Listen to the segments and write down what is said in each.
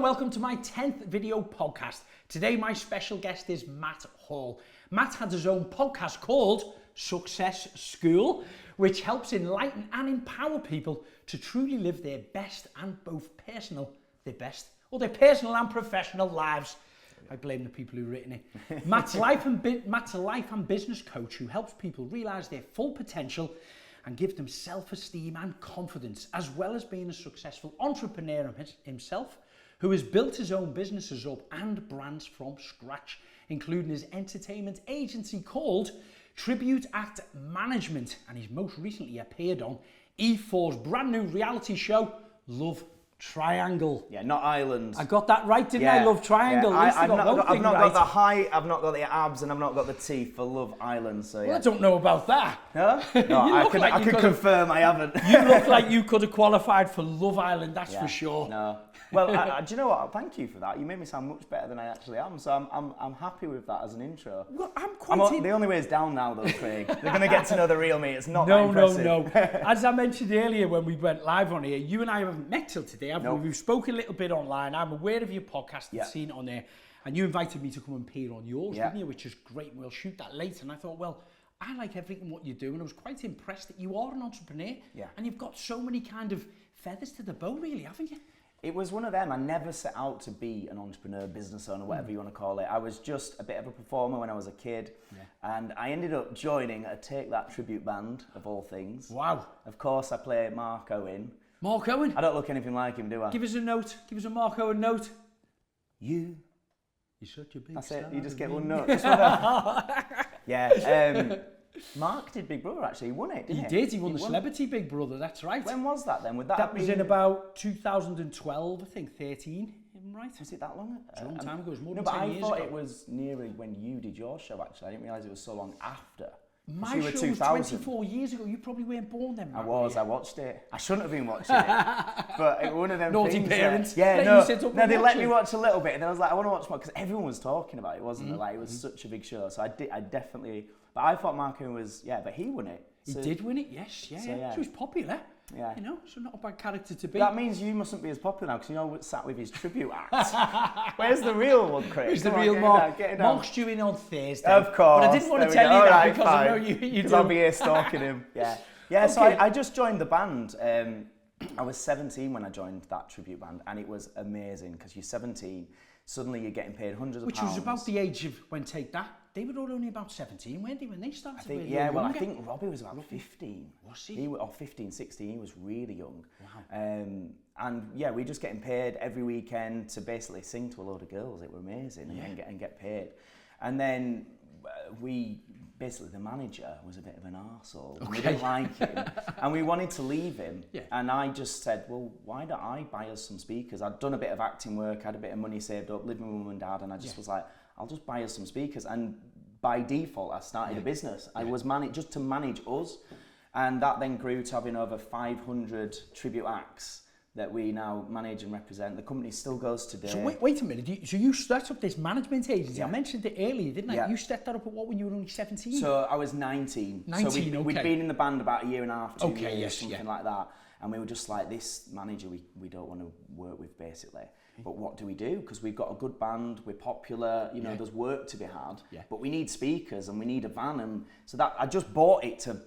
and welcome to my 10th video podcast. Today my special guest is Matt Hall. Matt has his own podcast called Success School, which helps enlighten and empower people to truly live their best and their personal and professional lives. I blame the people who've written it. Matt's a life and business coach who helps people realise their full potential and give them self-esteem and confidence, as well as being a successful entrepreneur himself, who has built his own businesses up and brands from scratch, including his entertainment agency called Tribute Act Management, and he's most recently appeared on E4's brand new reality show, Love Triangle. Yeah, not Island. I got that right, didn't I? Love Triangle. Yeah. I've not got the height, I've not got the abs, and I've not got the teeth for Love Island. So yeah. Well, I don't know about that. No, I can confirm I haven't. You look like you could have qualified for Love Island, that's for sure. No. Well, do you know what? Thank you for that. You made me sound much better than I actually am. So I'm happy with that as an intro. Well, the only way is down now, though, Craig. They're going to get to know the real me. It's not that No. impressive. As I mentioned earlier when we went live on here, you and I haven't met till today, have we? We've spoken a little bit online. I'm aware of your podcast and seen it on there. And you invited me to come and appear on yours, didn't you? Which is great. We'll shoot that later. And I thought, well, I like everything what you do. And I was quite impressed that you are an entrepreneur. Yeah. And you've got so many kind of feathers to the bow, really, haven't you? It was one of them. I never set out to be an entrepreneur, business owner, whatever you want to call it. I was just a bit of a performer when I was a kid. Yeah. And I ended up joining a Take That tribute band, of all things. Wow. Of course, I play Mark Owen. Mark Owen? I don't look anything like him, do I? Give us a note. Give us a Mark Owen note. You're such a big That's star. it. You just get one note. Just one yeah. Mark did Big Brother, actually. He won it, didn't he? He did. He won the Celebrity Big Brother, that's right. When was that then? That was in about 2012, I think, 13, right? Was it that long? It's a long time ago. It was more than 10 years ago. I thought it was nearly when you did your show, actually. I didn't realise it was so long after. My show was 24 years ago. You probably weren't born then, Matt. I watched it. I shouldn't have been watching it. But it was one of them naughty things. Parents. They let me watch a little bit. And I was like, I want to watch more. Because everyone was talking about it, wasn't it? Like, it was such a big show. So I definitely... But I thought Mark Owen was... Yeah, but he won it. He did win it, yes. Yeah. So he's popular. Yeah. You know, so not a bad character to be. That means you mustn't be as popular now, because you know what's sat with his tribute act. Where's the real one, Craig? Where's the real Mark? Mark's due in on Thursday. Of course. But I didn't want to tell you that because I know you do. Because I'll be here stalking him. Yeah. Yeah, okay. So I just joined the band. I was 17 when I joined that tribute band, and it was amazing, because you're 17, suddenly you're getting paid hundreds of pounds. Which was about the age of when Take That. They were all only about 17, weren't they, when they started? I think Robbie was about 15. Was he? Or 15, 16, he was really young. Wow. And yeah, we were just getting paid every weekend to basically sing to a load of girls. It was amazing, and get paid. And then the manager was a bit of an arsehole. Okay. We didn't like him, and we wanted to leave him. Yeah. And I just said, well, why don't I buy us some speakers? I'd done a bit of acting work, had a bit of money saved up, living with mum and dad, and I just was like, I'll just buy us some speakers. And by default, I started a business. I was just to manage us. And that then grew to having over 500 tribute acts that we now manage and represent. The company still goes today. So wait a minute. So you set up this management agency. Yeah. I mentioned it earlier, didn't I? Yeah. You set that up at what, when you were only 17? So I was 19. 19, so we'd been in the band about a year and a half, 2 years, something like that. And we were just like, this manager we don't want to work with, basically. But what do we do? Because we've got a good band, we're popular, there's work to be had, but we need speakers and we need a van. And so that I just bought it to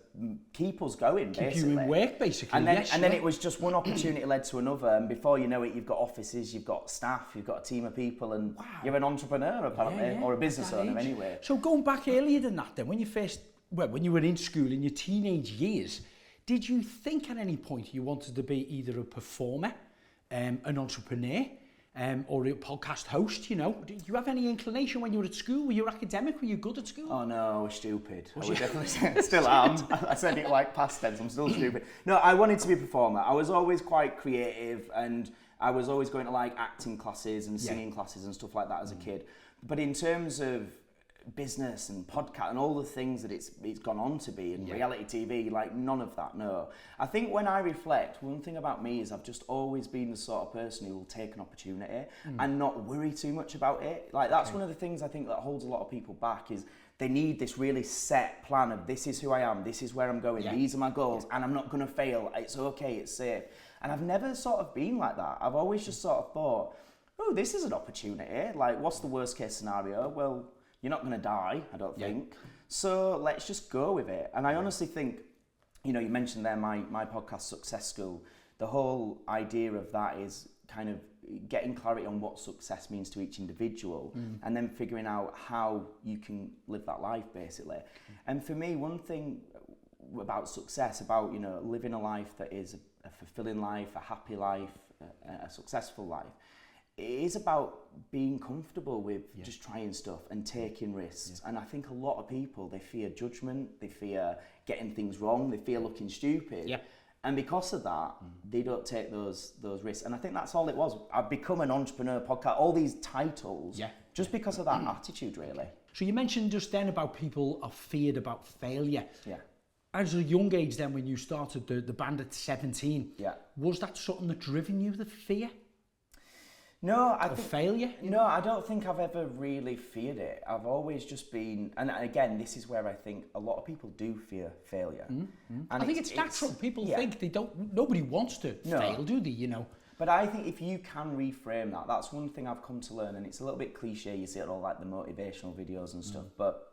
keep us going, basically. Keep you in work, basically. And then it was just one opportunity led to another. And before you know it, you've got offices, you've got staff, you've got a team of people, and you're an entrepreneur, apparently, or a business owner anyway. So going back earlier than that then, when you were in school in your teenage years, did you think at any point you wanted to be either a performer, an entrepreneur, or a podcast host, Did you have any inclination when you were at school? Were you academic? Were you good at school? Oh no, I was stupid. I was definitely still am. I said it like past tense, I'm still stupid. No, I wanted to be a performer. I was always quite creative, and I was always going to like acting classes and singing classes and stuff like that as a kid. But in terms of business and podcast and all the things that it's gone on to be, and reality TV, like none of that, no. I think when I reflect, one thing about me is I've just always been the sort of person who will take an opportunity and not worry too much about it. Like that's one of the things I think that holds a lot of people back, is they need this really set plan of this is who I am, this is where I'm going, these are my goals, and I'm not going to fail, it's okay, it's safe. And I've never sort of been like that. I've always just sort of thought, oh, this is an opportunity. Like, what's the worst case scenario? Well, you're not going to die, I don't think. So let's just go with it. And I honestly think, you know, you mentioned there my podcast, Success School. The whole idea of that is kind of getting clarity on what success means to each individual and then figuring out how you can live that life, basically. And for me, one thing about success, about, you know, living a life that is a fulfilling life, a happy life, a successful life, it is about being comfortable with just trying stuff and taking risks. And I think a lot of people, they fear judgment, they fear getting things wrong, they fear looking stupid. And because of that, they don't take those risks. And I think that's all it was. I've become an entrepreneur podcast, all these titles, just because of that attitude, really. So you mentioned just then about people are feared about failure. Yeah. As a young age then, when you started the band at 17, was that something that driven you, the fear? No, I think failure. No, I don't think I've ever really feared it. I've always just been, and again, this is where I think a lot of people do fear failure. And I think it's natural. People think they don't. Nobody wants to fail, do they? You know. But I think if you can reframe that, that's one thing I've come to learn, and it's a little bit cliche. You see it all like the motivational videos and stuff, but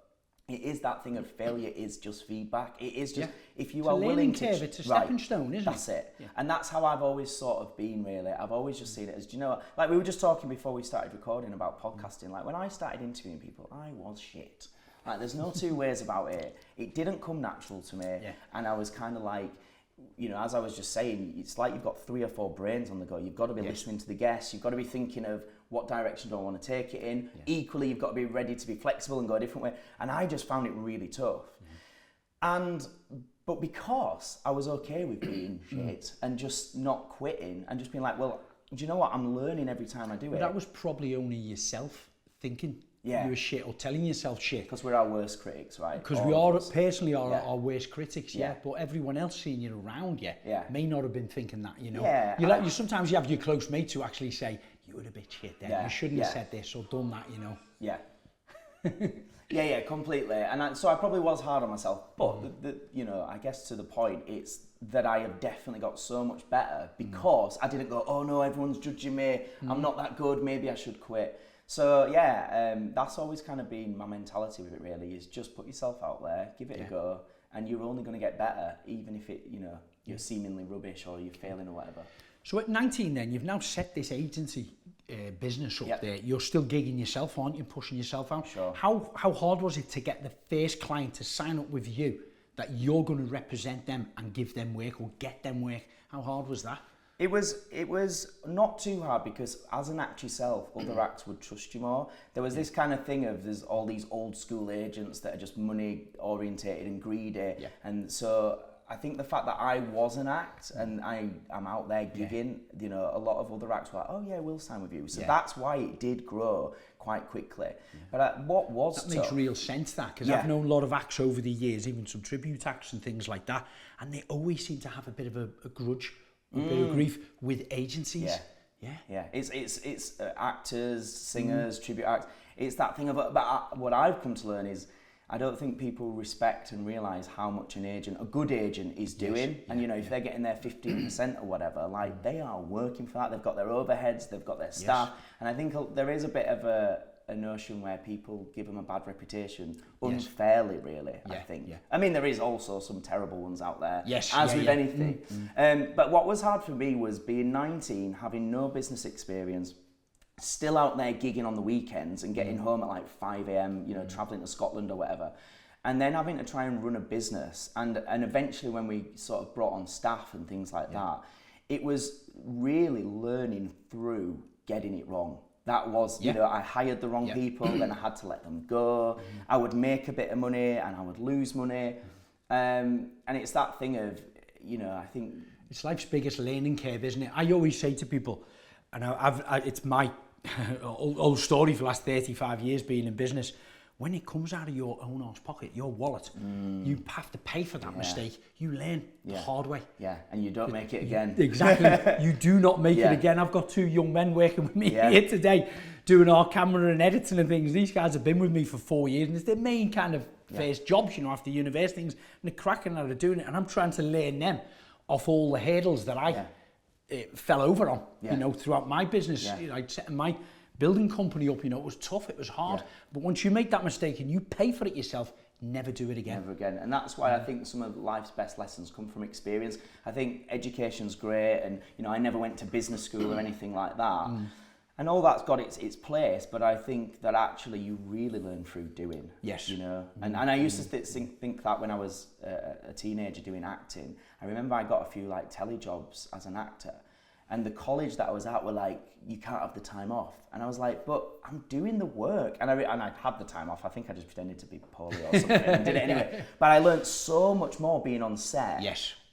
it is that thing of failure is just feedback. It is just if you are willing to. It's a stepping stone, isn't it? That's it. And that's how I've always sort of been, really. I've always just seen it as, do you know what? Like we were just talking before we started recording about podcasting. Like when I started interviewing people, I was shit. Like there's no two ways about it. It didn't come natural to me, and I was kind of like, you know, as I was just saying, it's like you've got 3 or 4 brains on the go. You've got to be listening to the guests. You've got to be thinking of what direction do I want to take it in. Equally, you've got to be ready to be flexible and go a different way. And I just found it really tough. But because I was okay with being shit and just not quitting and just being like, well, do you know what? I'm learning every time I do it. That was probably only yourself thinking you were shit or telling yourself shit. Because we're our worst critics, right? Because we are personally our worst critics, but everyone else seeing you around you may not have been thinking that, you know. Sometimes you have your close mates who actually say, you were a bit shit then, you shouldn't have said this or done that, you know. Completely. And so I probably was hard on myself, but you know, I guess to the point, it's that I have definitely got so much better because I didn't go, oh no, everyone's judging me, I'm not that good, maybe I should quit. So that's always kind of been my mentality with it, really, is just put yourself out there, give it a go, and you're only going to get better, even if it, you know, you're seemingly rubbish or you're failing or whatever. So at 19 then, you've now set this agency business up there. You're still gigging yourself, aren't you, pushing yourself out? Sure. How hard was it to get the first client to sign up with you, that you're going to represent them and give them work or get them work? How hard was that? It was not too hard because as an act yourself, other acts would trust you more. There was this kind of thing of there's all these old school agents that are just money orientated and greedy. And so I think the fact that I was an act and I'm out there gigging, you know, a lot of other acts were like, oh yeah, we'll sign with you. So that's why it did grow quite quickly. But what was that makes real sense, that, because I've known a lot of acts over the years, even some tribute acts and things like that, and they always seem to have a bit of a grudge, a bit of grief with agencies. It's actors, singers, tribute acts. It's that thing of, but what I've come to learn is I don't think people respect and realise how much a good agent is doing. And you know, if they're getting their 15% or whatever, like they are working for that. They've got their overheads, they've got their staff. And I think there is a bit of a notion where people give them a bad reputation unfairly, really, I think. I mean, there is also some terrible ones out there, as with anything. But what was hard for me was being 19, having no business experience, still out there gigging on the weekends and getting home at like 5 a.m, you know, travelling to Scotland or whatever. And then having to try and run a business. And eventually when we sort of brought on staff and things like that, it was really learning through getting it wrong. That was, you know, I hired the wrong people, then I had to let them go. I would make a bit of money and I would lose money. And it's that thing of, you know, I think... It's life's biggest learning curve, isn't it? I always say to people, and it's my old story for the last 35 years being in business, when it comes out of your own arse pocket, your wallet, you have to pay for that mistake. You learn the hard way. And you don't make it again. Exactly. You do not make it again. I've got 2 young men working with me here today, doing our camera and editing and things. These guys have been with me for 4 years, and it's their main kind of first jobs, you know, after university things, and they're cracking out of doing it, and I'm trying to learn them off all the hurdles that I it fell over on, Yeah. you know, throughout my business. Yeah. You know, I'd setting my building company up, you know, it was tough, it was hard. Yeah. But once you make that mistake and you pay for it yourself, never do it again. Never again. And that's why I think some of life's best lessons come from experience. I think education's great, and you know, I never went to business school or anything like that. And all that's got its place, but I think that actually you really learn through doing. Yes. You know, and I used to think that when I was a teenager doing acting. I remember I got a few like telly jobs as an actor, and the college that I was at were like, you can't have the time off. And I was like, but I'm doing the work. And I had the time off. I think I just pretended to be poorly or something and did it anyway. But I learned so much more being on set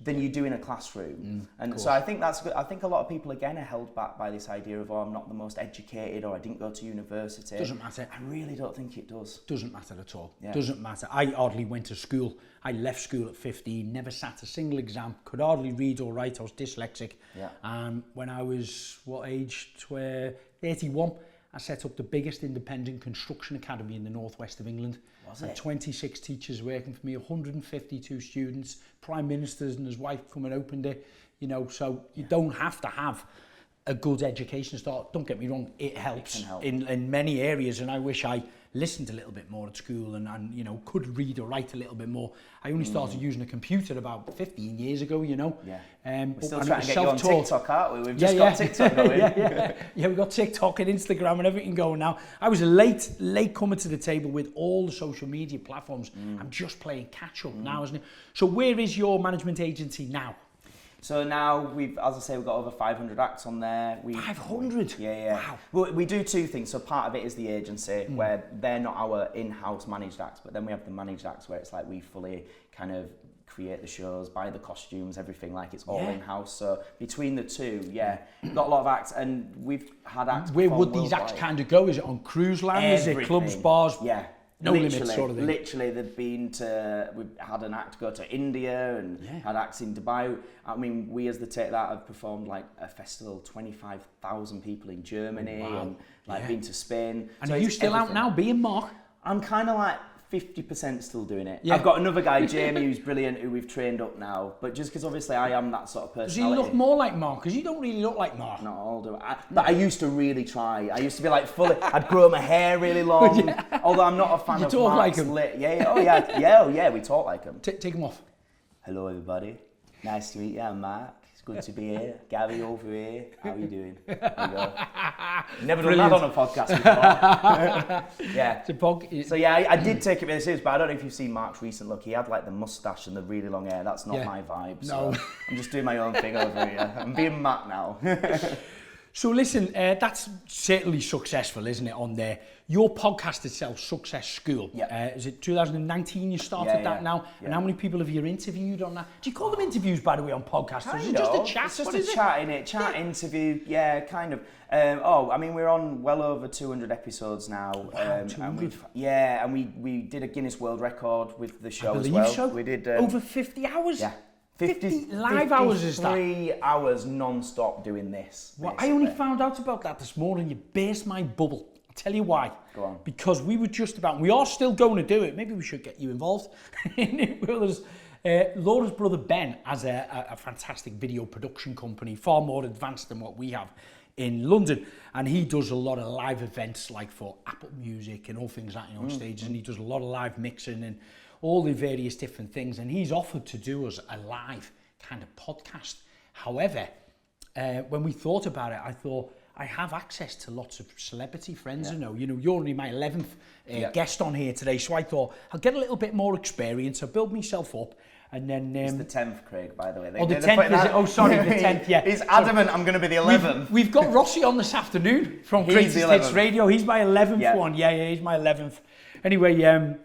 than you do in a classroom. And so I think that's good. I think a lot of people, again, are held back by this idea of, oh, I'm not the most educated, or I didn't go to university. Doesn't matter. I really don't think it does. Doesn't matter at all. Yeah. Doesn't matter. I hardly went to school. I left school at 15, never sat a single exam, could hardly read or write. I was dyslexic. Yeah. And when I was, what age? 81, I set up the biggest independent construction academy in the northwest of England. Was Had it? 26 teachers working for me, 152 students, Prime Minister's and his wife come and opened it. You know, so you don't have to have a good education start. Don't get me wrong, it helps can help. in many areas, and I wish I listened a little bit more at school and you know, could read or write a little bit more. I only started using a computer about 15 years ago, you know. Yeah. We're still trying to get you on TikTok, aren't we? We've just yeah. got TikTok going. Yeah, we've got TikTok and Instagram and everything going now. I was a late comer to the table with all the social media platforms. I'm just playing catch up now, isn't it? So where is your management agency now? So now as I say, we've got over 500 acts on there. 500? Yeah. Wow. Well, we do two things. So part of it is the agency, where they're not our in-house managed acts, but then we have the managed acts where it's like we fully kind of create the shows, buy the costumes, everything, like it's all in-house. So between the two, we've got a lot of acts, and we've had acts. Where would these acts kind of go? Is it on cruise lines? Is it clubs, bars? Yeah. No limits sort of thing. Literally, we've had an act go to India and had acts in Dubai. I mean, we as the Take That have performed like a festival, 25,000 people in Germany, and like been to Spain. And so are you still everything. out now being Mark? I'm kind of like 50% still doing it. Yeah. I've got another guy, Jamie, who's brilliant, who we've trained up now. But just because obviously I am that sort of Does he personality. look more like Mark? Because you don't really look like Mark. Not all do I. But I used to really try. I used to be like fully. I'd grow my hair really long. Although I'm not a fan of talk Mark's like him. Oh yeah, we talk like him. Take him off. Hello everybody. Nice to meet you. I'm Mark. It's good to be here. Gary over here. How are you doing? There you go. Never done that on a podcast before. Yeah. So yeah, I did take it really serious, but I don't know if you've seen Mark's recent look. He had like the mustache and the really long hair. That's not my vibe. So No. I'm just doing my own thing over here. I'm being Mark now. So listen, that's certainly successful, isn't it, on there? Your podcast itself, Success School. Yeah. Is it 2019 you started that now? Yeah. And how many people have you interviewed on that? Do you call them interviews, by the way, on podcasts? Or is it just a chat? It's just What a is chat, innit? Chat interview, kind of. I mean, we're on well over 200 episodes now. Wow, 200. And we did a Guinness World Record with the show I as believe well. so. We did over 50 hours? Yeah. 50 live hours is that? 3 hours non-stop doing this. Well, I only found out about that this morning. You burst my bubble. I'll tell you why. Go on. Because we were just about, we are still going to do it. Maybe we should get you involved. Laura's brother Ben has a fantastic video production company, far more advanced than what we have in London. And he does a lot of live events like for Apple Music and all things like that on stages. And he does a lot of live mixing and all the various different things, and he's offered to do us a live kind of podcast. However, when we thought about it, I thought, I have access to lots of celebrity friends, you know, you're only my 11th guest on here today, so I thought, I'll get a little bit more experience, I'll build myself up, and then... it's the 10th, Craig, by the way. The 10th is it? Oh, sorry, the 10th, yeah. He's adamant I'm going to be the 11th. We've got Rossi on this afternoon from Greatest Hits Radio. He's my 11th one. Yeah, he's my 11th. Anyway,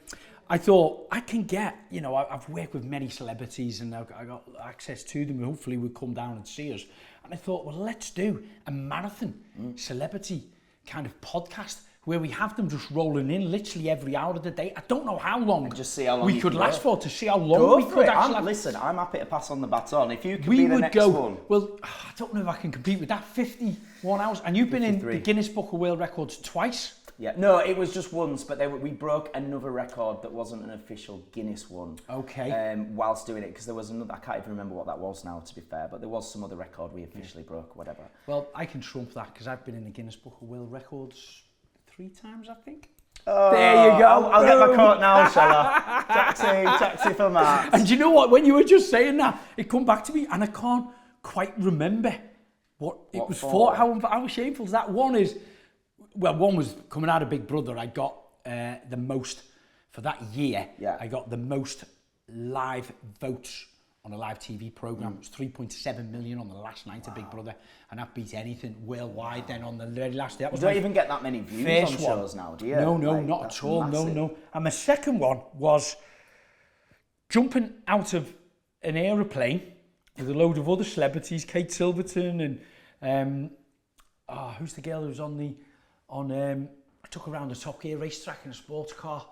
I thought I can get, I've worked with many celebrities and I got access to them and hopefully would come down and see us. And I thought, well, let's do a marathon celebrity kind of podcast where we have them just rolling in literally every hour of the day. I don't know how long, and just see how long we could last for, to see how long go we could actually Listen, I'm happy to pass on the baton. If you could be the next one. Well, I don't know if I can compete with that. 51 hours. And you've been 53. in the Guinness Book of World Records twice. Yeah, no, it was just once, but we broke another record that wasn't an official Guinness one. Okay. Whilst doing it, because there was another, I can't even remember what that was now, to be fair, but there was some other record we officially broke, whatever. Well, I can trump that because I've been in the Guinness Book of World Records 3 times, I think. Oh, there you go. I'll get my coat now, shall I? Taxi for Matt. And do you know what? When you were just saying that, it come back to me, and I can't quite remember what it was for. How shameful is that? One was coming out of Big Brother. I got the most for that year. Yeah. I got the most live votes on a live TV program. It was 3.7 million on the last night of Big Brother, and that beat anything worldwide. Then on the very last day, that was you don't even get that many views on shows now, do you? No, not at all. Massive. No. And my second one was jumping out of an aeroplane with a load of other celebrities, Kate Silverton and who's the girl who's I took her around the Top Gear racetrack in a sports car.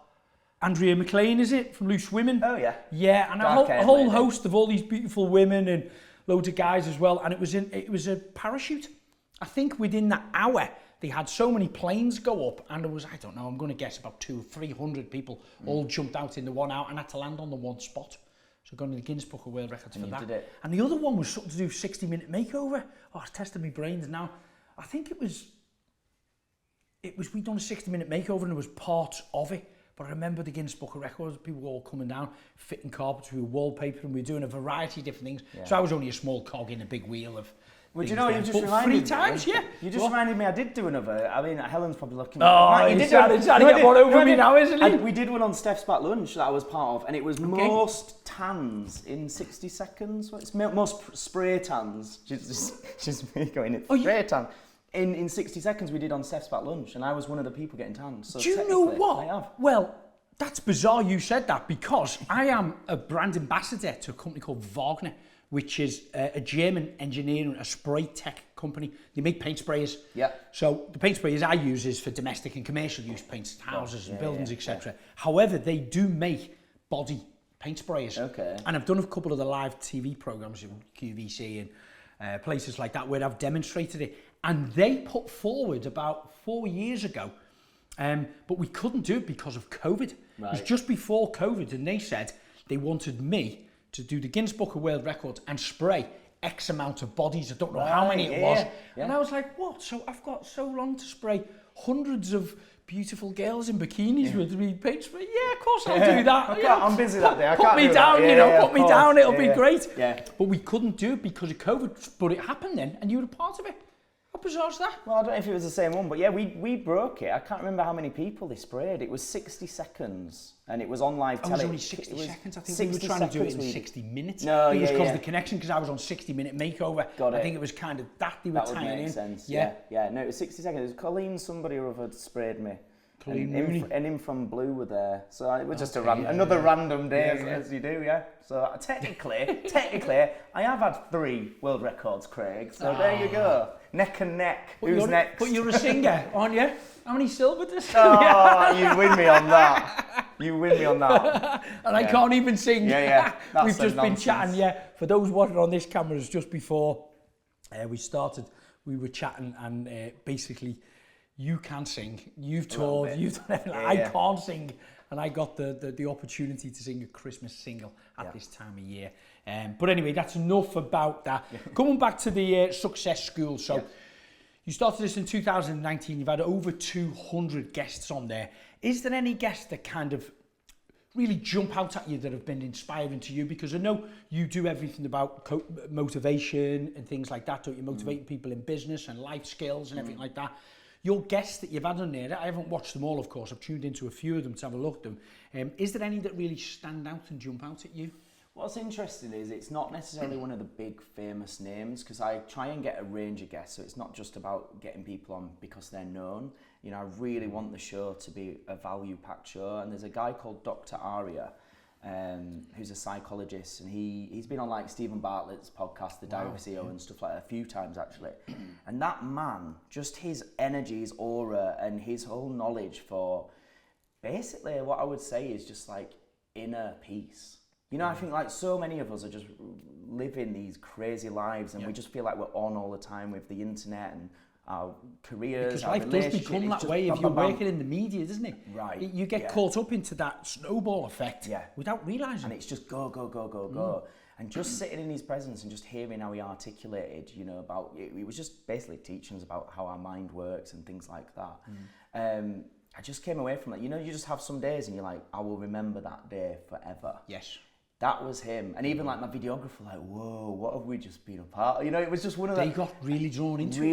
Andrea McLean, is it, from Loose Women? Oh, yeah. Yeah, and a whole host of all these beautiful women and loads of guys as well. And it was a parachute. I think within that hour, they had so many planes go up, and there was, I don't know, I'm going to guess about 200 or 300 people all jumped out in the one out and had to land on the one spot. So going to the Guinness Book of World Records for that. Did it. And the other one was something to do with 60-minute makeover. Oh, it's testing my brains now. I think it was we'd done a 60-minute makeover and there was parts of it. But I remember the Guinness Book of Records, people were all coming down, fitting carpets, we were wallpaper, and we were doing a variety of different things. Yeah. So I was only a small cog in a big wheel of. Well, you know, you just reminded me. 3 times, yeah. You just reminded me I did do another. I mean, Helen's probably looking. Oh, he's trying to get one over me now, isn't he? We did one on Steph's Back Lunch that I was part of, and it was most tans in 60 seconds. It's most spray tans. She's me going in spray tan. In 60 seconds we did on Steph's Back Lunch, and I was one of the people getting tanned. So do you know what? I have. Well, that's bizarre you said that, because I am a brand ambassador to a company called Wagner, which is a German engineering, a spray tech company. They make paint sprayers. Yeah. So the paint sprayers I use is for domestic and commercial use, paints houses and buildings, etc. Yeah. However, they do make body paint sprayers. Okay. And I've done a couple of the live TV programs in QVC and places like that where I've demonstrated it. And they put forward about 4 years ago, but we couldn't do it because of COVID. Right. It was just before COVID, and they said they wanted me to do the Guinness Book of World Records and spray X amount of bodies. I don't know how many it was. Yeah. And I was like, what? So I've got so long to spray hundreds of beautiful girls in bikinis with me paint spray? Yeah, of course I'll do that. I'm busy that day. Put me down, put me down, it'll be great. Yeah. But we couldn't do it because of COVID, but it happened then, and you were a part of it. How bizarre is that? Well, I don't know if it was the same one, but yeah, we broke it. I can't remember how many people they sprayed. It was 60 seconds, and it was on live telly. It was only 60 seconds. I think we were trying to do it in 60 minutes. No, it was because of the connection, because I was on 60-minute makeover. Got it. I think it was kind of that they were tying in. That would make sense. Yeah. No, it was 60 seconds. It was Colleen, somebody or other sprayed me. And him from Blue were there, so it was just another random day, as you do, So technically, I have had 3 world records, Craig. So there you go, neck and neck. Who's next? But you're a singer, aren't you? How many silver discs? Oh, you win me on that. And I can't even sing. Yeah. We've just been chatting. For those watching on this camera, it's just before we started. We were chatting, and basically. You can sing, you've toured, you've done everything. I can't sing, and I got the opportunity to sing a Christmas single at this time of year. But anyway, that's enough about that. Coming back to the Success School. So you started this in 2019, you've had over 200 guests on there. Is there any guests that kind of really jump out at you that have been inspiring to you? Because I know you do everything about motivation and things like that, don't you? Motivating people in business and life skills and everything like that. Your guests that you've had on there, I haven't watched them all, of course. I've tuned into a few of them to have a look at them. Is there any that really stand out and jump out at you? What's interesting is it's not necessarily one of the big famous names, because I try and get a range of guests, so it's not just about getting people on because they're known. You know, I really want the show to be a value-packed show, and there's a guy called Dr. Arya, who's a psychologist, and he's been on like Stephen Bartlett's podcast, The Diary of a CEO, and stuff like that a few times actually. And that man, just his energy, his aura, and his whole knowledge for basically what I would say is just like inner peace. You know, I think like so many of us are just living these crazy lives, and we just feel like we're on all the time with the internet and our careers, Because our life does relationships. become that way if you're working in the media, doesn't it? Right. You get caught up into that snowball effect without realising. And it's just go. And just sitting in his presence and just hearing how he articulated, you know, about it, he was just basically teaching us about how our mind works and things like that. I just came away from that. You know, you just have some days and you're like, I will remember that day forever. Yes. That was him. And even like my videographer, like, whoa, what have we just been a part of? You know, it was just one of the... They got really drawn into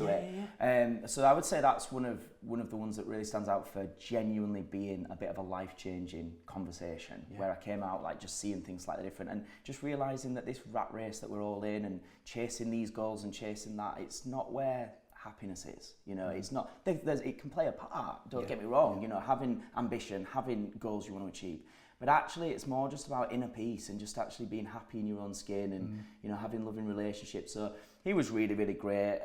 it. So I would say that's one of the ones that really stands out for genuinely being a bit of a life-changing conversation, where I came out like just seeing things slightly different and just realising that this rat race that we're all in and chasing these goals and chasing that, it's not where happiness is. You know, it's not... it can play a part, don't get me wrong, you know, having ambition, having goals you want to achieve. But actually, it's more just about inner peace and just actually being happy in your own skin and, you know, having loving relationships. So he was really, really great.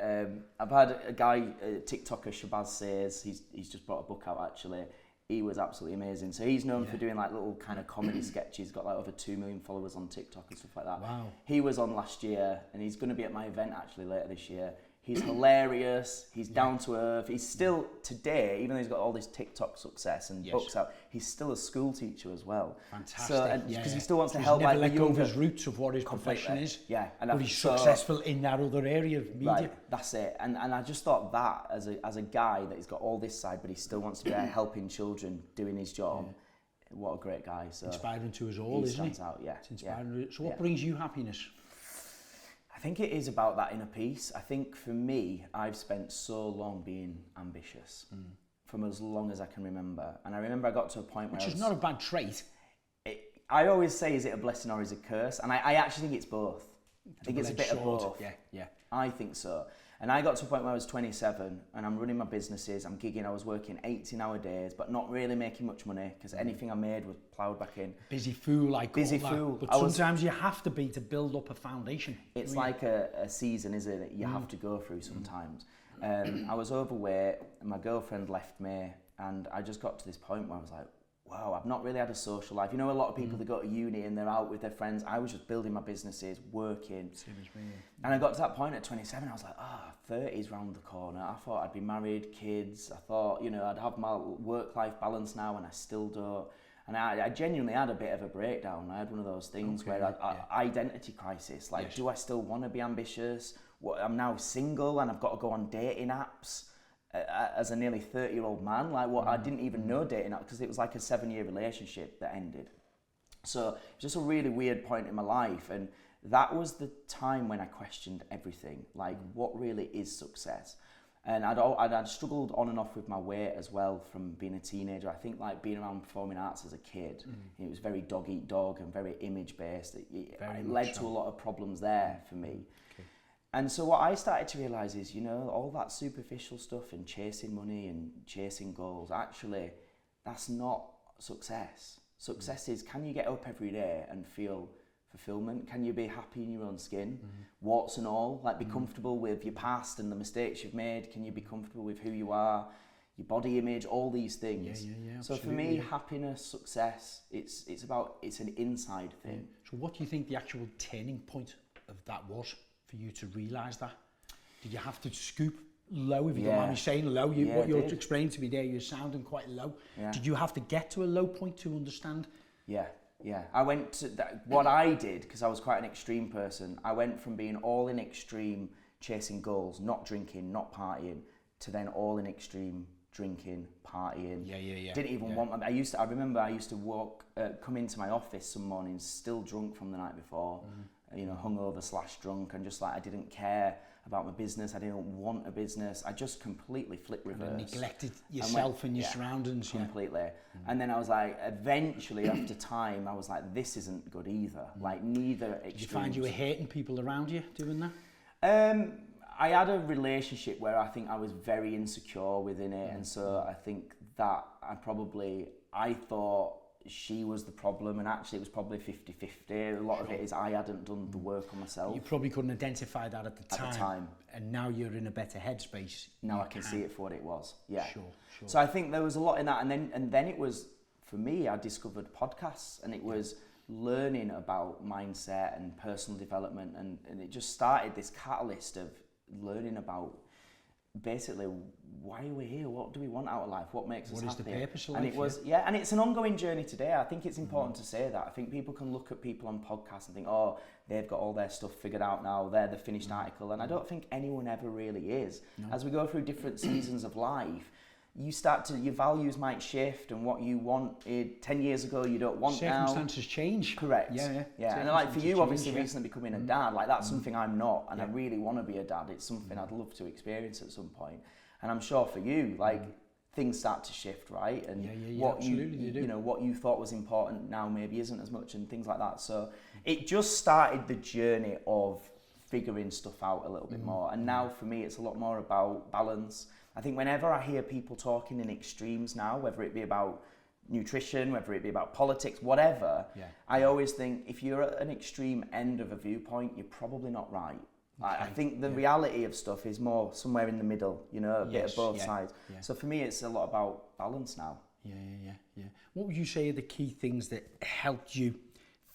I've had a guy, TikToker, Shabazz Says, he's just brought a book out, actually. He was absolutely amazing. So he's known for doing like little kind of comedy sketches, got like over 2 million followers on TikTok and stuff like that. Wow. He was on last year and he's going to be at my event actually later this year. He's hilarious, he's down to earth, he's still, today, even though he's got all this TikTok success and books out, he's still a school teacher as well. Fantastic. So, because he still wants to help like like let go of his roots of what his profession is. Yeah. And but he's successful in that other area of media. Right, that's it. And I just thought that, as a guy that he's got all this side, but he still wants to be there helping children, doing his job, what a great guy. So inspiring to us all, isn't he? Stands out, It's inspiring. So what brings you happiness? I think it is about that inner peace. I think for me, I've spent so long being ambitious, from as long as I can remember. And I remember I got to a point where Which is not a bad trait. I always say, is it a blessing or is it a curse? And I actually think it's both. I think it's a bit of both. Yeah. I think so. And I got to a point where I was 27 and I'm running my businesses, I'm gigging, I was working 18-hour days, but not really making much money because anything I made was ploughed back in. Busy fool, like busy fool. But sometimes you have to be to build up a foundation. It's like a season, isn't it? You have to go through sometimes. I was overweight, and my girlfriend left me, and I just got to this point where I was like, wow, I've not really had a social life. You know, a lot of people that go to uni and they're out with their friends. I was just building my businesses, working. Same as me. And I got to that point at 27, I was like, 30's round the corner. I thought I'd be married, kids. I thought, you know, I'd have my work-life balance now, and I still don't. And I genuinely had a bit of a breakdown. I had one of those things where identity crisis. Like, do I still want to be ambitious? I'm now single and I've got to go on dating apps. As a nearly 30-year-old man, like I didn't even know dating because it was like a 7-year relationship that ended. So it was just a really weird point in my life, and that was the time when I questioned everything, like what really is success. And I'd struggled on and off with my weight as well from being a teenager. I think like being around performing arts as a kid, it was very dog eat dog and very image based. It led to a lot of problems there for me. And so what I started to realise is, you know, all that superficial stuff and chasing money and chasing goals, actually, that's not success. Success is, can you get up every day and feel fulfilment? Can you be happy in your own skin? Warts and all, like be comfortable with your past and the mistakes you've made? Can you be comfortable with who you are, your body image, all these things? So for me, happiness, success, it's an inside thing. So what do you think the actual turning point of that was? For you to realise that? Did you have to scoop low, if you don't mind me saying low? What you're explaining to me there, you're sounding quite low. Did you have to get to a low point to understand? Yeah. I went to what I did, because I was quite an extreme person. I went from being all in extreme, chasing goals, not drinking, not partying, to then all in extreme, drinking, partying. Didn't even want my... I remember I used to come into my office some mornings still drunk from the night before. You know, hungover/drunk, and just like I didn't care about my business. I didn't want a business. I just completely flipped reverse. And neglected yourself and your surroundings. Completely. And then I was like, eventually after time, I was like, this isn't good either. Like neither extreme. Did you find you were hating people around you doing that? I had a relationship where I think I was very insecure within it, and so I think that I thought she was the problem, and actually it was probably 50-50. A lot of it is I hadn't done the work on myself. You probably couldn't identify that at the time. And now you're in a better headspace. Now I can see it for what it was. Sure. So I think there was a lot in that, and then it was, for me, I discovered podcasts, and it was learning about mindset and personal development, and it just started this catalyst of learning about basically, why are we here? What do we want out of life? What makes us happy? What is the purpose of And life? it was, and it's an ongoing journey today. I think it's important to say that. I think people can look at people on podcasts and think, oh, they've got all their stuff figured out now, they're the finished article. And I don't think anyone ever really is. No. As we go through different seasons of life, your values might shift, and what you wanted 10 years ago, you don't want now. Circumstances change. Correct. Yeah. And like for you, obviously, change, recently becoming a dad, like that's something I'm not, and I really want to be a dad. It's something I'd love to experience at some point. And I'm sure for you, like things start to shift, right? And what what you thought was important now maybe isn't as much, and things like that. So it just started the journey of figuring stuff out a little bit more. And now for me, it's a lot more about balance. I think whenever I hear people talking in extremes now, whether it be about nutrition, whether it be about politics, whatever, I always think if you're at an extreme end of a viewpoint, you're probably not right. Okay. I think the reality of stuff is more somewhere in the middle, a bit of both sides. Yeah. So for me, it's a lot about balance now. Yeah. What would you say are the key things that helped you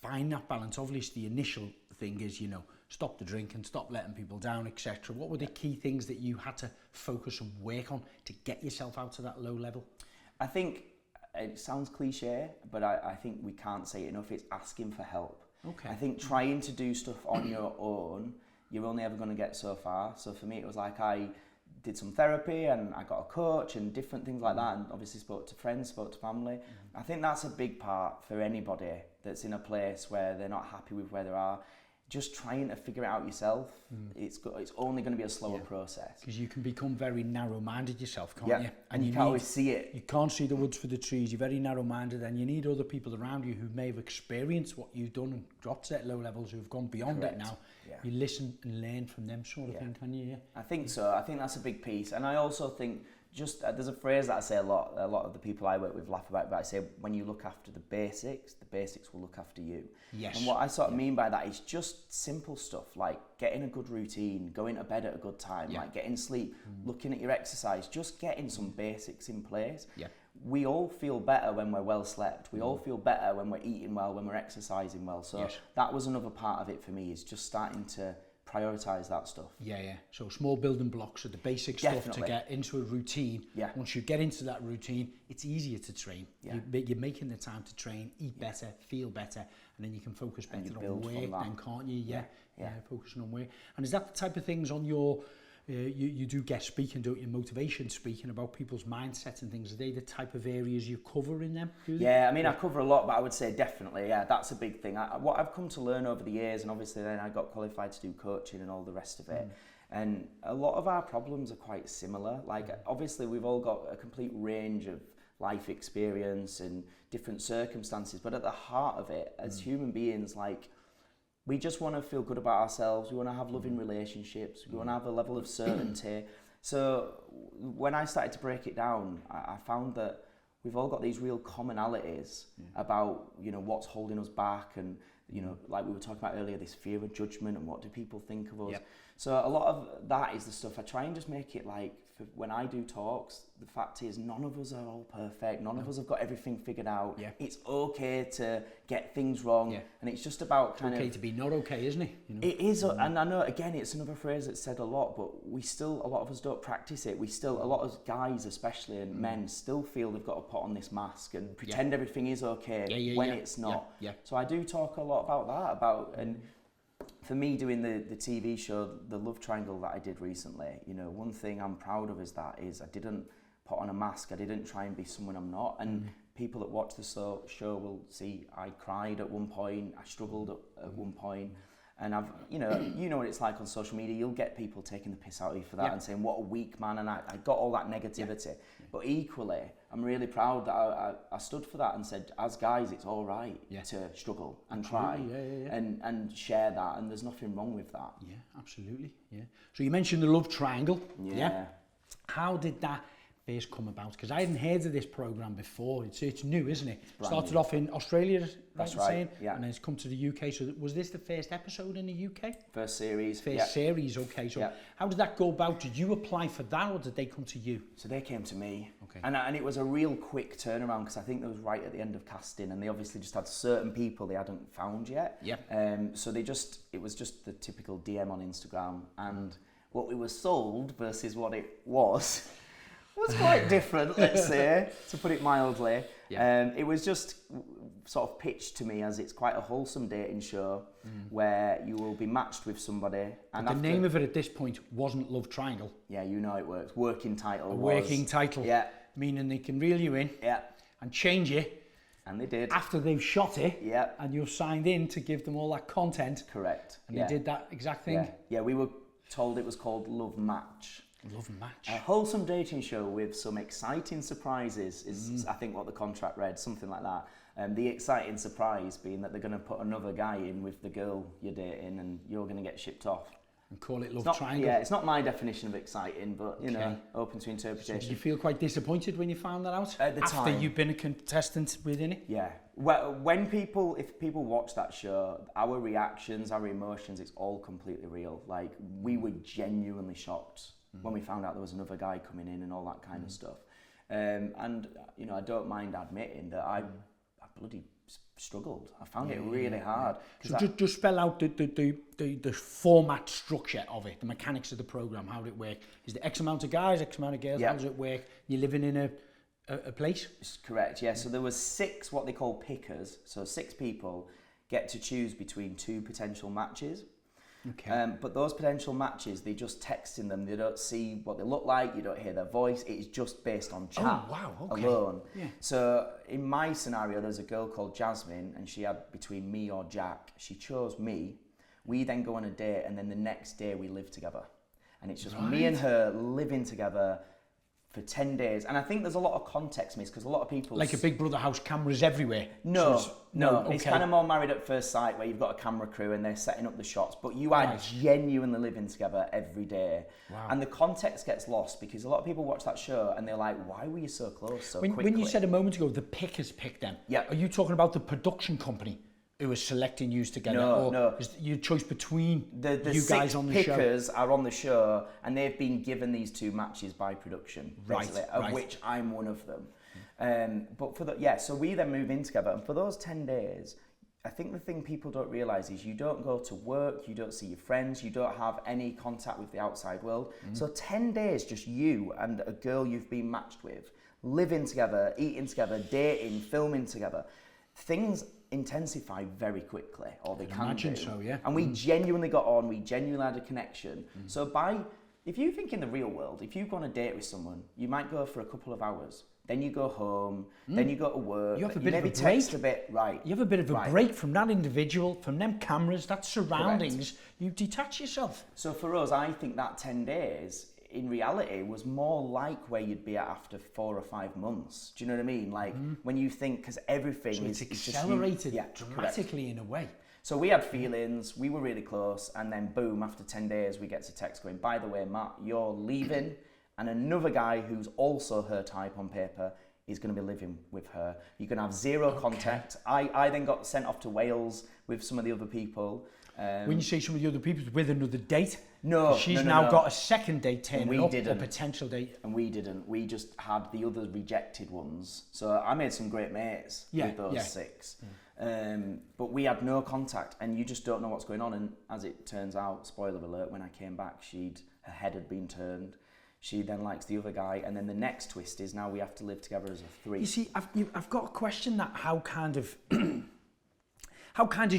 find that balance? Obviously, the initial thing is, stop the drinking, stop letting people down, etc. What were the key things that you had to focus and work on to get yourself out to that low level? I think it sounds cliche, but I think we can't say it enough. It's asking for help. Okay. I think trying to do stuff on your own, you're only ever going to get so far. So for me, it was like I did some therapy and I got a coach and different things like that, and obviously spoke to friends, spoke to family. I think that's a big part for anybody that's in a place where they're not happy with where they are. Just trying to figure it out yourself, it's only going to be a slower process. Because you can become very narrow-minded yourself, can't you? And you can't always see it. You can't see the woods for the trees. You're very narrow-minded, and you need other people around you who may have experienced what you've done and dropped to levels levels, who've gone beyond it now. Yeah. You listen and learn from them sort of thing, can you? I think so. I think that's a big piece. And I also think there's a phrase that I say a lot of the people I work with laugh about, but I say, when you look after the basics will look after you. Yes. And what I sort of mean by that is just simple stuff like getting a good routine, going to bed at a good time, like getting sleep, looking at your exercise, just getting some basics in place. Yeah. We all feel better when we're well slept. We all feel better when we're eating well, when we're exercising well. So that was another part of it for me, is just starting to prioritise that stuff. Yeah. So small building blocks are the basic stuff to get into a routine. Yeah. Once you get into that routine, it's easier to train. Yeah. You're making the time to train, eat better, feel better, and then you can focus better on work then, can't you? Yeah. Focusing on work. And is that the type of things on your... you do guest speaking, don't you? Motivation speaking about people's mindsets and things. Are they the type of areas you cover in them? Yeah, I mean, I cover a lot, but I would say definitely, that's a big thing. What I've come to learn over the years, and obviously then I got qualified to do coaching and all the rest of it, and a lot of our problems are quite similar. Like, obviously we've all got a complete range of life experience and different circumstances, but at the heart of it, as human beings, like, we just want to feel good about ourselves. We want to have loving relationships. We want to have a level of certainty. So when I started to break it down, I found that we've all got these real commonalities about, what's holding us back, and, like we were talking about earlier, this fear of judgment and what do people think of us. Yep. So a lot of that is the stuff I try and just make it like, when I do talks, the fact is none of us are all perfect. None of us have got everything figured out. Yeah. It's okay to get things wrong. Yeah. And it's just about it's okay to be not okay, isn't it? It is. And I know, again, it's another phrase that's said a lot, but a lot of us don't practice it. A lot of guys especially, and men still feel they've got to put on this mask and pretend everything is okay when it's not. Yeah. So I do talk a lot about that, and for me, doing the TV show, the Love Triangle that I did recently, one thing I'm proud of is I didn't put on a mask. I didn't try and be someone I'm not. And people that watch the show will see I cried at one point, I struggled at one point. And I've, you know what it's like on social media. You'll get people taking the piss out of you for that and saying, what a weak man. And I got all that negativity. Yeah. But equally, I'm really proud that I stood for that and said, as guys, it's all right to struggle and try and share that. And there's nothing wrong with that. Yeah, absolutely. Yeah. So you mentioned the Love Triangle. Yeah. How did that first come about? Because I hadn't heard of this program before. It's new, isn't it? Started off in Australia, that's right. Yeah. And then it's come to the UK. So was this the first episode in the UK? First series. First series, okay. So how did that go about? Did you apply for that, or did they come to you? So they came to me. Okay. And it was a real quick turnaround, because I think that was right at the end of casting, and they obviously just had certain people they hadn't found yet. Yeah. So it was just the typical DM on Instagram, and what we were sold versus what it was quite different, let's say, to put it mildly. Yeah. It was just sort of pitched to me as it's quite a wholesome dating show where you will be matched with somebody. And the name of it at this point wasn't Love Triangle. Yeah, you know it works. Working title. Working title. Yeah. Meaning they can reel you in. Yeah. And change it. And they did. After they've shot it. Yeah. And you've signed in to give them all that content. Correct. And they did that exact thing. Yeah, we were told it was called Love Match. Love Match. A wholesome dating show with some exciting surprises is, I think, what the contract read, something like that. The exciting surprise being that they're going to put another guy in with the girl you're dating and you're going to get shipped off. And call it Love Triangle. Yeah, it's not my definition of exciting, but, you know, open to interpretation. So did you feel quite disappointed when you found that out? At the time. After you've been a contestant within it? Yeah. Well, if people watch that show, our reactions, our emotions, it's all completely real. Like, we were genuinely shocked when we found out there was another guy coming in and all that kind of stuff. And, you know, I don't mind admitting that I bloody struggled. I found it really hard. So just spell out the format structure of it, the mechanics of the programme, how did it work? Is there X amount of guys, X amount of girls? How does it work? You're living in a place? It's correct, yeah. So there was 6 what they call pickers. So 6 people get to choose between 2 potential matches. Okay. But those potential matches, they just text in them. They don't see what they look like. You don't hear their voice. It is just based on chat alone. Yeah. So in my scenario, there's a girl called Jasmine, and she had between me or Jack. She chose me. We then go on a date, and then the next day we live together. And it's just me and her living together for 10 days. And I think there's a lot of context missed because a lot of people... Like a Big Brother house, cameras everywhere? No. Okay. It's kind of more Married at First Sight where you've got a camera crew and they're setting up the shots, but you are genuinely living together every day. Wow. And the context gets lost because a lot of people watch that show and they're like, why were you so close so quickly? When you said a moment ago, the pickers picked them, are you talking about the production company who was selecting you together? No. Is your choice between the you guys on the show? The pickers are on the show and they've been given these 2 matches by production, basically, of which I'm one of them. But so we then move in together, and for those 10 days, I think the thing people don't realise is you don't go to work, you don't see your friends, you don't have any contact with the outside world. So 10 days, just you and a girl you've been matched with, living together, eating together, dating, filming together. Things intensify very quickly, or they can imagine do. so, yeah. And we genuinely got on, we genuinely had a connection. So if you think in the real world, if you go on a date with someone, you might go for a couple of hours, then you go home, then you go to work, you have a bit maybe of a text break. a bit, right. You have a bit of a break from that individual, from them cameras, that surroundings. Correct. You detach yourself. So for us, I think that 10 days, in reality, was more like where you'd be at after 4 or 5 months. Do you know what I mean? Like when you think, because everything So it's is accelerated just dramatically correct. in a way. So we had feelings, we were really close, and then boom, after 10 days, we get a text going, by the way, Matt, you're leaving, and another guy who's also her type on paper is going to be living with her. You're going to have zero contact. I then got sent off to Wales with some of the other people. When you say some of the other people with another date, no, she's now got a second date turning up, a potential date. And we didn't. We just had the other rejected ones. So I made some great mates with those 6. But we had no contact, and you just don't know what's going on. And as it turns out, spoiler alert, when I came back, her head had been turned. She then likes the other guy, and then the next twist is now we have to live together as a 3. You see, I've got a question that how kind of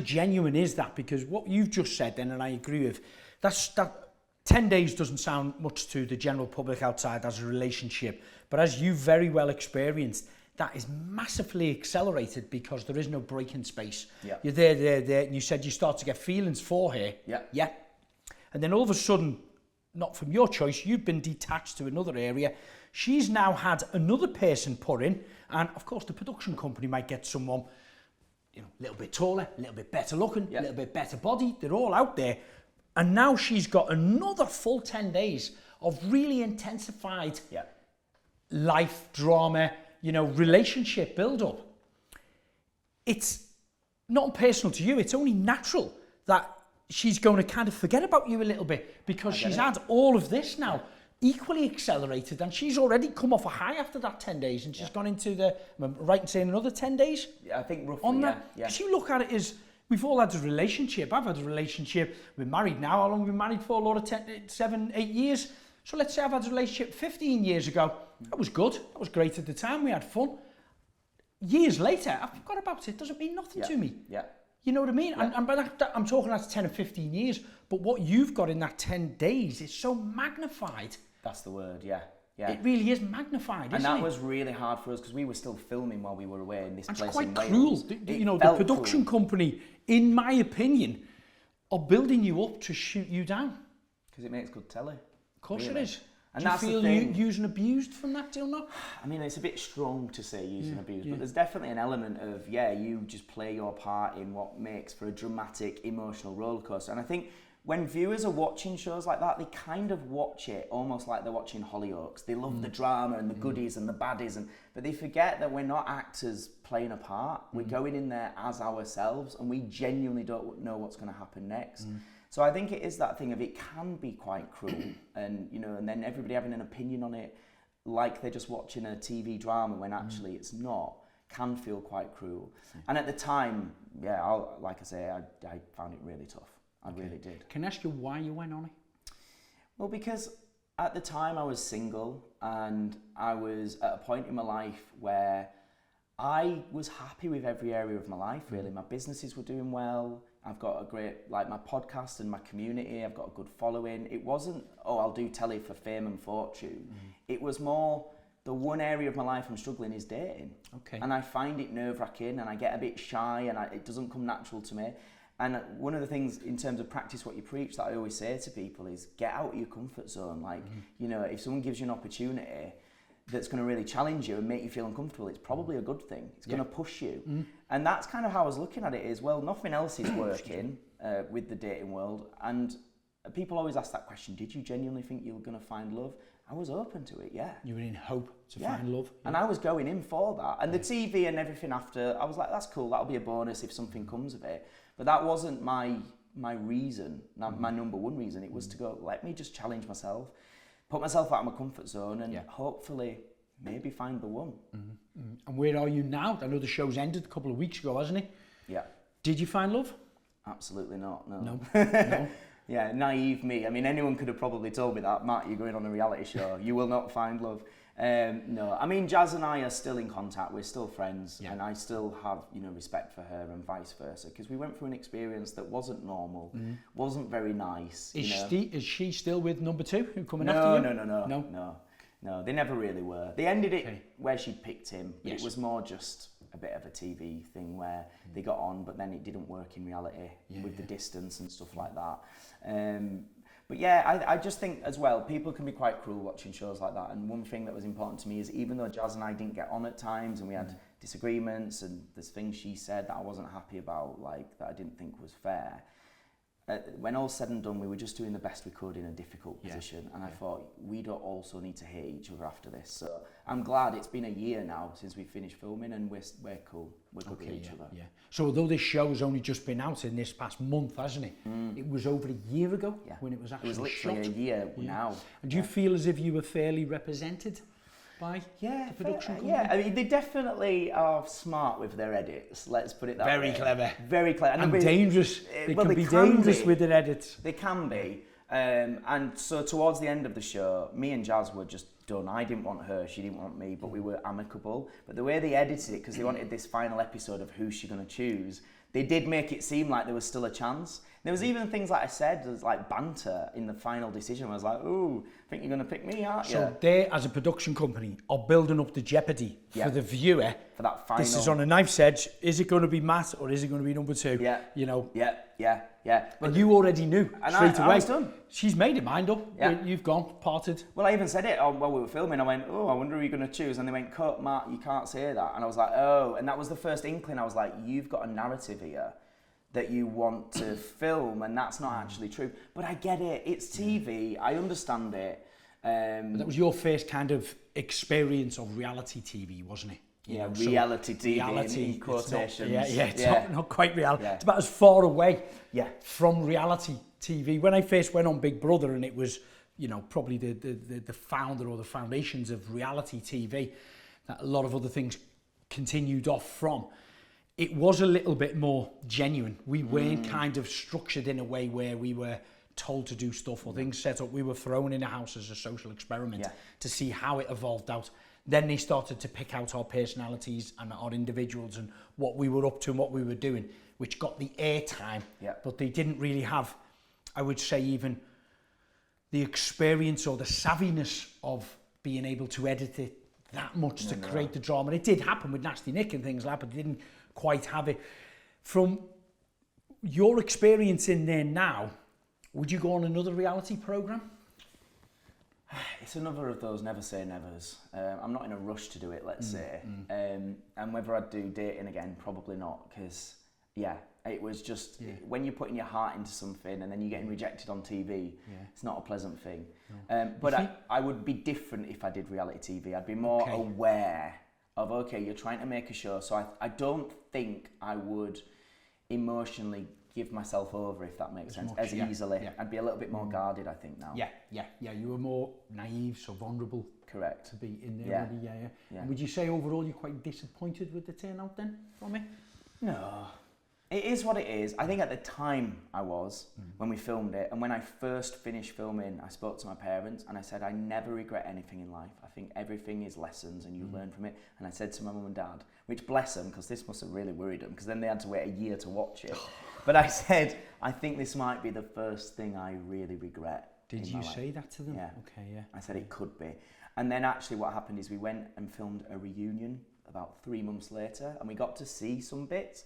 genuine is that? Because what you've just said then, and I agree with, that 10 days doesn't sound much to the general public outside as a relationship, but as you've very well experienced, that is massively accelerated because there is no break-in space. Yeah. You're there, and you said you start to get feelings for her. Yeah. And then all of a sudden, not from your choice, you've been detached to another area. She's now had another person put in, and of course the production company might get someone, a little bit taller, a little bit better looking, a little bit better body. They're all out there. And now she's got another full 10 days of really intensified life drama, relationship build-up. It's not personal to you. It's only natural that she's going to kind of forget about you a little bit because she's had all of this now equally accelerated, and she's already come off a high after that 10 days, and she's gone into am I right in saying another 10 days? Yeah, I think roughly, on that. Because you look at it as We've all had a relationship. I've had a relationship. We're married now. How long have we been married for? Lord, 7, 8 years. So let's say I've had a relationship 15 years ago. That was good. That was great at the time. We had fun. Years later, I've forgot about it. It doesn't mean nothing to me. Yeah. You know what I mean? Yeah. And I'm talking that's 10 or 15 years. But what you've got in that 10 days is so magnified. That's the word, yeah. Yeah. It really is magnified, isn't it? And that was really hard for us because we were still filming while we were away in this And place it's quite in cruel. Wales. You know, the production company, in my opinion, are building you up to shoot you down. Because it makes good telly. Of course really. it is. And do you that's feel the thing. used and abused from that till now? I mean, it's a bit strong to say used and abused, but there's definitely an element of, you just play your part in what makes for a dramatic, emotional rollercoaster. And I think when viewers are watching shows like that, they kind of watch it almost like they're watching Hollyoaks. They love the drama and the goodies and the baddies, but they forget that we're not actors playing a part. We're going in there as ourselves, and we genuinely don't know what's going to happen next. So I think it is that thing of it can be quite cruel, and and then everybody having an opinion on it, like they're just watching a TV drama when actually it's not, can feel quite cruel. And at the time, like I say, I found it really tough. I really did. Can I ask you why you went on it? Well, because at the time I was single and I was at a point in my life where I was happy with every area of my life, really. My businesses were doing well. I've got a great, my podcast and my community, I've got a good following. It wasn't, I'll do telly for fame and fortune. It was more, the one area of my life I'm struggling is dating. Okay. And I find it nerve-wracking and I get a bit shy and it doesn't come natural to me. And one of the things in terms of practice what you preach that I always say to people is get out of your comfort zone. If someone gives you an opportunity that's going to really challenge you and make you feel uncomfortable, it's probably a good thing. It's going to push you. And that's kind of how I was looking at it is, well, nothing else is working with the dating world. And people always ask that question, did you genuinely think you were going to find love? I was open to it, yeah. You were in hope to find love. And I was going in for that. And the TV and everything after, I was like, that's cool, that'll be a bonus if something comes of it. But that wasn't my reason, my number one reason. It was to go, let me just challenge myself, put myself out of my comfort zone and hopefully maybe find the one. And where are you now? I know the show's ended a couple of weeks ago, hasn't it? Yeah. Did you find love? Absolutely not, no. No. Yeah, naive me. I mean, anyone could have probably told me that, Matt, you're going on a reality show, you will not find love. No, I mean, Jazz and I are still in contact, we're still friends, and I still have, respect for her and vice versa, because we went through an experience that wasn't normal, wasn't very nice. Is she still with number 2 who coming after you? No, they never really were. They ended it where she picked him, but it was more just a bit of a TV thing where they got on, but then it didn't work in reality with the distance and stuff like that. But I just think as well, people can be quite cruel watching shows like that. And one thing that was important to me is even though Jazz and I didn't get on at times and we had disagreements and there's things she said that I wasn't happy about, that I didn't think was fair, when all said and done, we were just doing the best we could in a difficult position. And I thought, we don't also need to hate each other after this. So I'm glad it's been a year now since we finished filming and we're cool. We're good with each other. Yeah. So although this show has only just been out in this past month, hasn't it? It was over a year ago when it was actually shot. It was literally a year now. And do you feel as if you were fairly represented by the production company? Yeah, I mean, they definitely are smart with their edits, let's put it that way. Very clever. Very clever. And dangerous. They can be dangerous with their edits. They can be. And so towards the end of the show, me and Jazz were just done. I didn't want her, she didn't want me, but we were amicable. But the way they edited it, because they wanted this final episode of who's she going to choose, they did make it seem like there was still a chance. There was even things like I said, there's like banter in the final decision. I was like, ooh, I think you're going to pick me, aren't you? So they, as a production company, are building up the jeopardy for the viewer. For that final. This is on a knife's edge. Is it going to be Matt or is it going to be number 2? Yeah. Yeah. But you already knew straight away. I was done. She's made her mind up. Yeah. You've gone, parted. Well, I even said it while we were filming. I went, I wonder who you're going to choose. And they went, cut, Matt, you can't say that. And I was like, oh. And that was the first inkling. I was like, you've got a narrative here that you want to film, and that's not actually true. But I get it. It's TV. I understand it. That was your first kind of experience of reality TV, wasn't it? Reality TV in quotations. It's not quite real. Yeah. It's about as far away from reality TV. When I first went on Big Brother, and it was, probably the founder or the foundations of reality TV, that a lot of other things continued off from. it was a little bit more genuine. We weren't kind of structured in a way where we were told to do stuff or things set up. We were thrown in a house as a social experiment to see how it evolved out. Then they started to pick out our personalities and our individuals and what we were up to and what we were doing, which got the airtime, but they didn't really have, I would say, even the experience or the savviness of being able to edit it that much to create the drama. It did happen with Nasty Nick and things like that, but they didn't quite have it. From your experience in there now, would you go on another reality program? It's another of those never say nevers. I'm not in a rush to do it, let's say. And whether I'd do dating again, probably not, because, it was just, when you're putting your heart into something and then you're getting rejected on TV, it's not a pleasant thing. No. But I would be different if I did reality TV. I'd be more aware of, okay, you're trying to make a show, so I don't think I would emotionally give myself over, if that makes sense, as easily. I'd be a little bit more guarded, I think, now. You were more naive, so vulnerable. Correct. To be in there, really, Would you say overall you're quite disappointed with the turnout then, from it? No. It is what it is. I think at the time I was, when we filmed it, and when I first finished filming, I spoke to my parents and I said, I never regret anything in life. I think everything is lessons and you learn from it. And I said to my mum and dad, which bless them, because this must have really worried them, because then they had to wait a year to watch it. But I said, I think this might be the first thing I really regret. Did you say that to them? Yeah. Okay, yeah. I said it could be. And then actually what happened is we went and filmed a reunion about 3 months later, and we got to see some bits.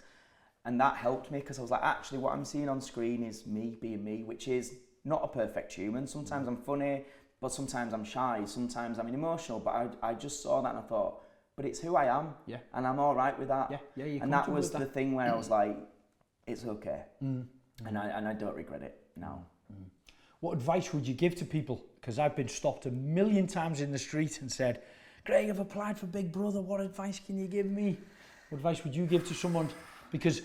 And that helped me, because I was like, actually, what I'm seeing on screen is me being me, which is not a perfect human. Sometimes I'm funny, but sometimes I'm shy. Sometimes I'm emotional. But I just saw that and I thought, but it's who I am. Yeah. And I'm all right with that. Yeah, and that was the thing where I was like, it's okay. And I don't regret it now. What advice would you give to people? Because I've been stopped a million times in the street and said, Craig, I've applied for Big Brother. What advice can you give me? What advice would you give to someone? Because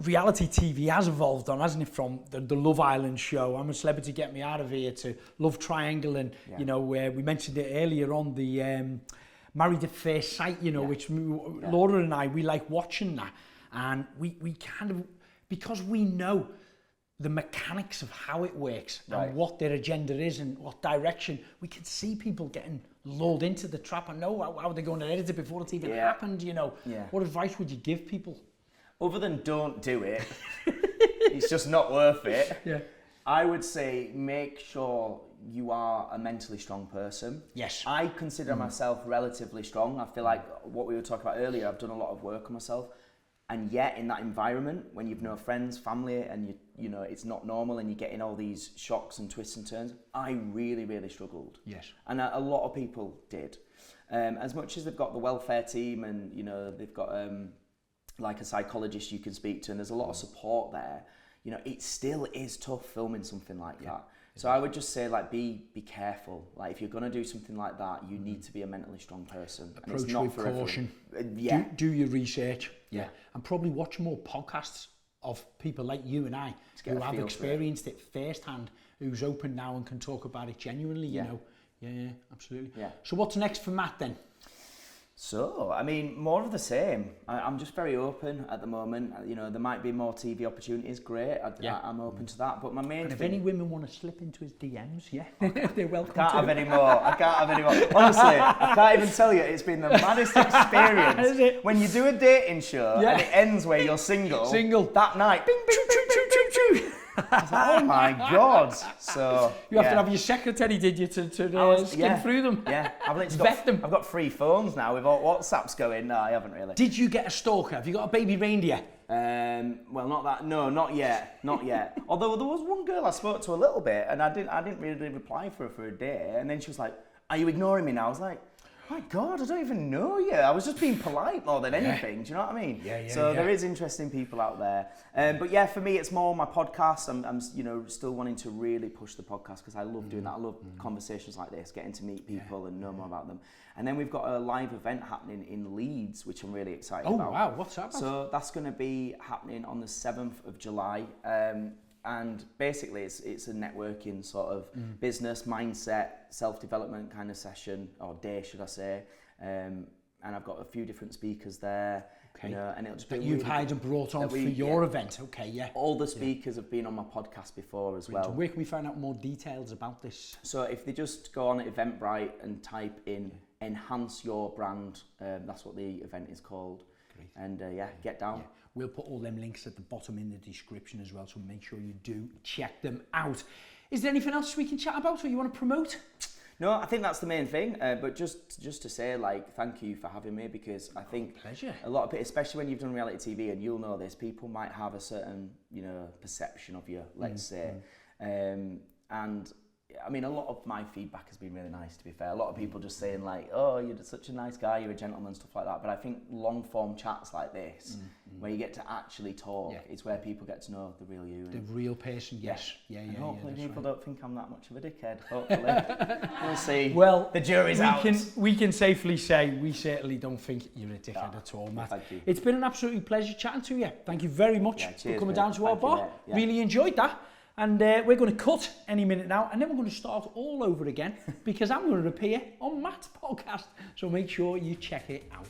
reality TV has evolved on, hasn't it, from the Love Island show, I'm a Celebrity, Get Me Out of Here, to Love Triangle, and you know, where we mentioned it earlier on, the Married at First Sight, you know, which Laura and I, we like watching that, and we kind of, because we know the mechanics of how it works and what their agenda is and what direction, we can see people getting lulled into the trap and know how they're going to edit it before it's even happened, you know. What advice would you give people? Other than don't do it, it's just not worth it. I would say make sure you are a mentally strong person. Yes. I consider myself relatively strong. I feel like what we were talking about earlier, I've done a lot of work on myself. And yet in that environment, when you've no friends, family, and you know it's not normal and you're getting all these shocks and twists and turns, I really, really struggled. Yes. And a lot of people did. As much as they've got the welfare team and, you know, they've got like a psychologist you can speak to, and there's a lot of support there, you know, it still is tough filming something like that. So I would just say, like, be careful. Like, if you're going to do something like that, you need to be a mentally strong person. Approach and it's not with for caution. Do your research. And probably watch more podcasts of people like you and I who have experienced it firsthand, who's open now and can talk about it genuinely, you know. Yeah, absolutely. So what's next for Matt then? So, I mean, more of the same. I'm just very open at the moment. You know, there might be more TV opportunities. Great, I'm open to that. But my main and if thing... any women want to slip into his DMs, they're welcome. I can't have any more. Honestly, I can't even tell you. It's been the maddest experience. Is it? When you do a dating show and it ends where you're single. That night, bing, bing, bing, bing, bing, bing, bing. I was like, oh my God. So you have to have your secretary, did you, to skim through them? I've got 3 phones now with all WhatsApps going. No, I haven't really. Did you get a stalker? Have you got a baby reindeer? Well, not that. No, not yet. Not yet. Although there was one girl I spoke to a little bit, and I didn't really reply for her for a day, and then she was like, "Are you ignoring me now?" I was like, my God, I don't even know you. I was just being polite more than anything. Do you know what I mean? So there is interesting people out there. But yeah, for me, it's more my podcast. I'm you know, still wanting to really push the podcast because I love doing that. I love conversations like this, getting to meet people and know more about them. And then we've got a live event happening in Leeds, which I'm really excited about. Oh wow, what's that about? So that's going to be happening on the 7th of July. And basically it's a networking sort of business mindset, self-development kind of session, or day should I say, and I've got a few different speakers there, Okay. You know, and it'll just That be you've really hired and brought on for your event. Okay, yeah. All the speakers have been on my podcast before as well. So where can we find out more details about this? So if they just go on Eventbrite and type in enhance your brand, that's what the event is called. Great. And get down. Yeah. We'll put all them links at the bottom in the description as well, so make sure you do check them out. Is there anything else we can chat about or you want to promote? No, I think that's the main thing. But just to say, like, thank you for having me, because I think Pleasure. a lot of people, especially when you've done reality TV, and you'll know this, people might have a certain, you know, perception of you, let's say. And I mean, a lot of my feedback has been really nice, to be fair. A lot of people just saying like, oh, you're such a nice guy, you're a gentleman, stuff like that. But I think long form chats like this, where you get to actually talk, is where people get to know the real you. The real person, yes. And hopefully people don't think I'm that much of a dickhead, hopefully. We'll see. Well, the jury's out. We can safely say we certainly don't think you're a dickhead at all, Matt. Thank you. It's been an absolute pleasure chatting to you. Thank you very much for coming down to our Thank you, bar. mate. Yeah. Really enjoyed that. And we're going to cut any minute now, and then we're going to start all over again because I'm going to appear on Matt's podcast. So make sure you check it out.